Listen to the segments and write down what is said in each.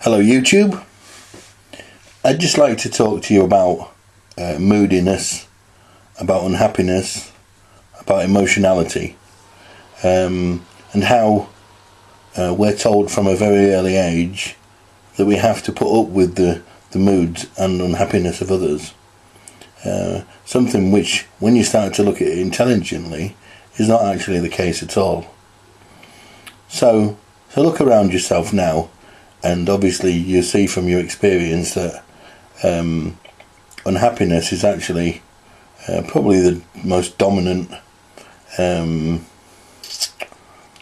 Hello YouTube. I'd just like to talk to you about moodiness, about unhappiness, about emotionality, and how we're told from a very early age that we have to put up with the moods and unhappiness of others. Something which, when you start to look at it intelligently, is not actually the case at all. So look around yourself now, and obviously you see from your experience that unhappiness is actually probably the most dominant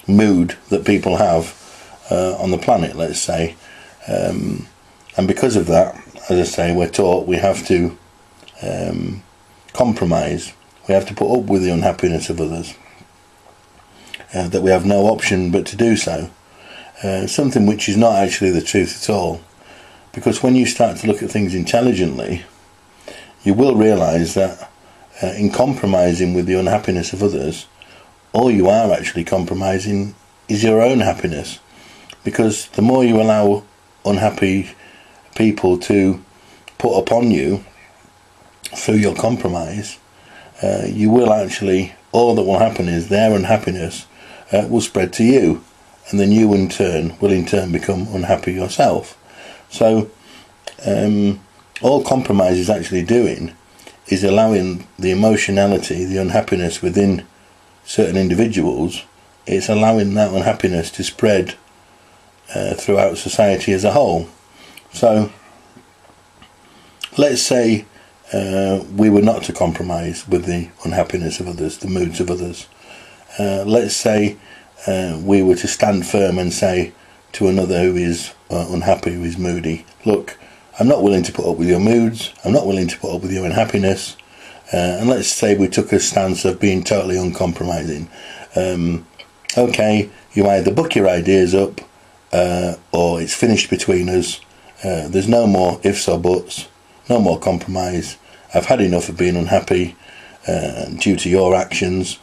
mood that people have on the planet, let's say. And because of that, as I say, we're taught we have to compromise. We have to put up with the unhappiness of others. That we have no option but to do so. Something which is not actually the truth at all, because when you start to look at things intelligently, you will realise that in compromising with the unhappiness of others, all you are actually compromising is your own happiness, because the more you allow unhappy people to put upon you through your compromise, you will actually, all that will happen is their unhappiness will spread to you, and then you will in turn become unhappy yourself. So all compromise is actually doing is allowing the emotionality, the unhappiness within certain individuals. It's allowing that unhappiness to spread throughout society as a whole. So let's say we were not to compromise with the unhappiness of others, the moods of others. Let's say we were to stand firm and say to another who is unhappy, who is moody, look, I'm not willing to put up with your moods, I'm not willing to put up with your unhappiness, and let's say we took a stance of being totally uncompromising. Okay, you either book your ideas up or it's finished between us. There's no more ifs or buts, no more compromise. I've had enough of being unhappy due to your actions.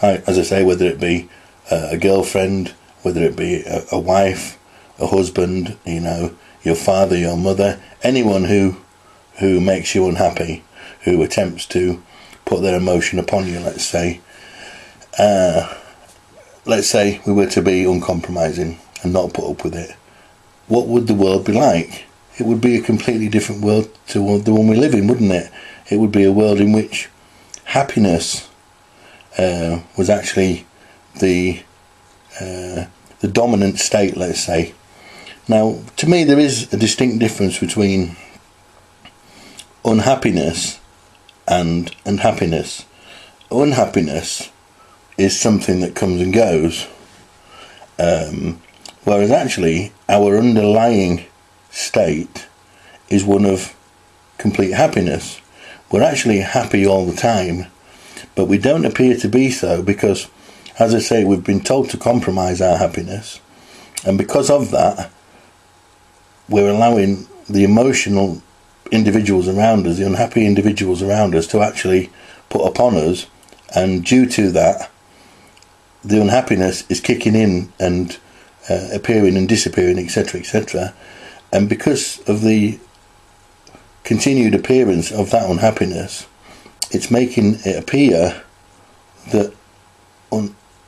As I say, whether it be a girlfriend, whether it be a wife, a husband, your father, your mother, anyone who makes you unhappy, who attempts to put their emotion upon you, let's say we were to be uncompromising and not put up with it. What would the world be like? It would be a completely different world to the one we live in, wouldn't it? It would be a world in which happiness was actually the dominant state, let's say. Now, to me, there is a distinct difference between unhappiness and happiness. Unhappiness is something that comes and goes, whereas actually our underlying state is one of complete happiness. We're actually happy all the time, but we don't appear to be so because, as I say, we've been told to compromise our happiness, and because of that, we're allowing the emotional individuals around us, the unhappy individuals around us, to actually put upon us, and due to that, the unhappiness is kicking in and appearing and disappearing, etc., etc., and because of the continued appearance of that unhappiness, it's making it appear that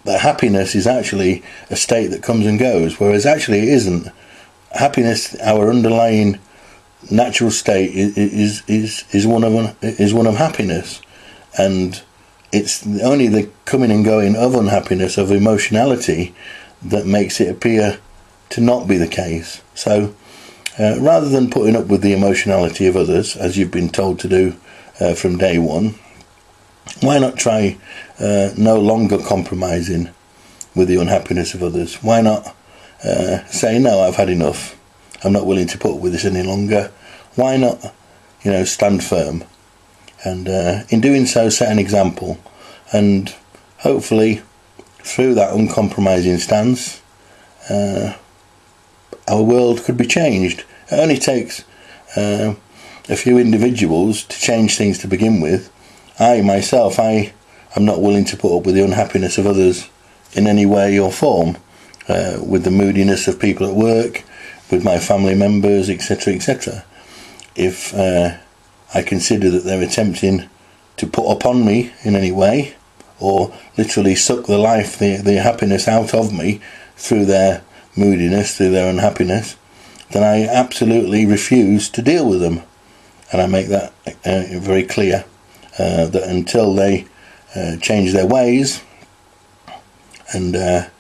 that happiness is actually a state that comes and goes, whereas actually it isn't. Happiness, our underlying natural state, is one of happiness, and it's only the coming and going of unhappiness, of emotionality, that makes it appear to not be the case. So rather than putting up with the emotionality of others, as you've been told to do from day one, why not try no longer compromising with the unhappiness of others? Why not say, no, I've had enough, I'm not willing to put up with this any longer? Why not stand firm, and in doing so set an example, and hopefully through that uncompromising stance our world could be changed. It only takes a few individuals to change things to begin with. I am not willing to put up with the unhappiness of others in any way or form. with the moodiness of people at work, with my family members, etc., etc. If I consider that they're attempting to put upon me in any way, or literally suck the life, the happiness out of me through their moodiness, through their unhappiness, then I absolutely refuse to deal with them. And I make that very clear, that until they change their ways and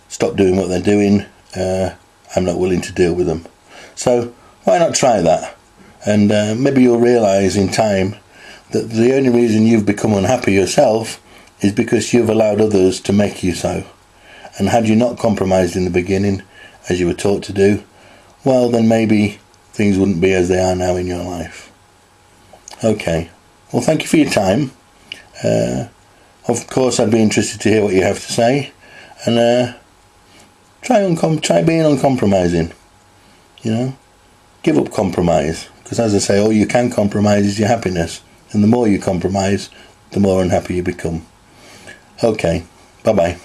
stop doing what they're doing, I'm not willing to deal with them. So why not try that? And maybe you'll realise in time that the only reason you've become unhappy yourself is because you've allowed others to make you so. And had you not compromised in the beginning, as you were taught to do, well, then maybe things wouldn't be as they are now in your life. Okay, well, thank you for your time. Of course, I'd be interested to hear what you have to say, and try being uncompromising. Give up compromise, because as I say, all you can compromise is your happiness, and the more you compromise, the more unhappy you become. Okay, bye bye.